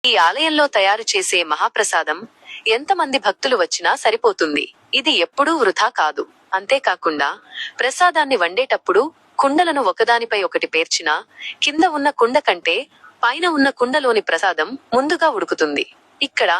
ఈ ఆలయంలో తయారు చేసే మహాప్రసాదం ఎంతమంది భక్తులు వచ్చినా సరిపోతుంది. ఇది ఎప్పుడూ వృధా కాదు. అంతేకాకుండా ప్రసాదాన్ని వండేటప్పుడు కుండలను ఒకదానిపై ఒకటి పేర్చినా కింద ఉన్న కుండ కంటే పైన ఉన్న కుండలోని ప్రసాదం ముందుగా ఉడుకుతుంది. ఇక్కడ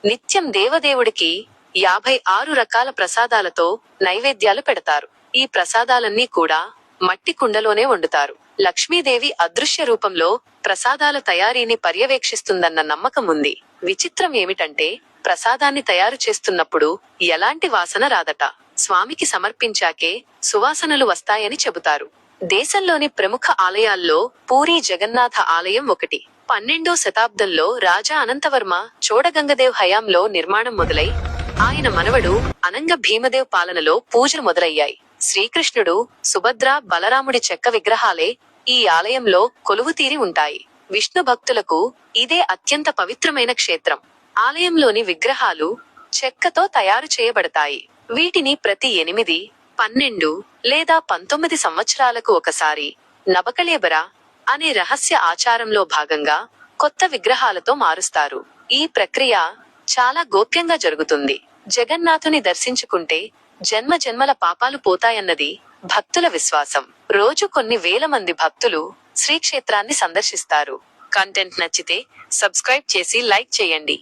నిత్యం దేవదేవుడికి 56 రకాల ప్రసాదాలతో నైవేద్యాలు పెడతారు. ఈ ప్రసాదాలన్నీ కూడా మట్టి కుండలోనే వండుతారు. లక్ష్మీదేవి అదృశ్య రూపంలో ప్రసాదాల తయారీని పర్యవేక్షిస్తుందన్న నమ్మకం ఉంది. విచిత్రం ఏమిటంటే ప్రసాదాన్ని తయారు చేస్తున్నప్పుడు ఎలాంటి వాసన రాదట. స్వామికి సమర్పించాకే సువాసనలు వస్తాయని చెబుతారు. దేశంలోని ప్రముఖ ఆలయాల్లో పూరీ జగన్నాథ ఆలయం ఒకటి. 12వ శతాబ్దంలో రాజా అనంతవర్మ చోడగంగదేవ్ హయాంలో నిర్మాణం మొదలై ఆయన మనవడు అనంగ భీమదేవ్ పాలనలో పూజలు మొదలయ్యాయి. శ్రీకృష్ణుడు, సుభద్ర, బలరాముడి చెక్క విగ్రహాలే ఈ ఆలయంలో కొలువుతీరి ఉంటాయి. విష్ణు భక్తులకు ఇదే అత్యంత పవిత్రమైన క్షేత్రం. ఆలయంలోని విగ్రహాలు చెక్కతో తయారు చేయబడతాయి. వీటిని ప్రతి 8, 12 లేదా 19 సంవత్సరాలకు ఒకసారి నబకళేబర అనే రహస్య ఆచారంలో భాగంగా కొత్త విగ్రహాలతో మారుస్తారు. ఈ ప్రక్రియ చాలా గోప్యంగా జరుగుతుంది. జగన్నాథుని దర్శించుకుంటే జన్మ జన్మల పాపాలు పోతాయన్నది భక్తుల విశ్వాసం. రోజు కొన్ని వేల మంది భక్తులు శ్రీక్షేత్రాన్ని సందర్శిస్తారు. కంటెంట్ నచ్చితే సబ్స్క్రైబ్ చేసి లైక్ చేయండి.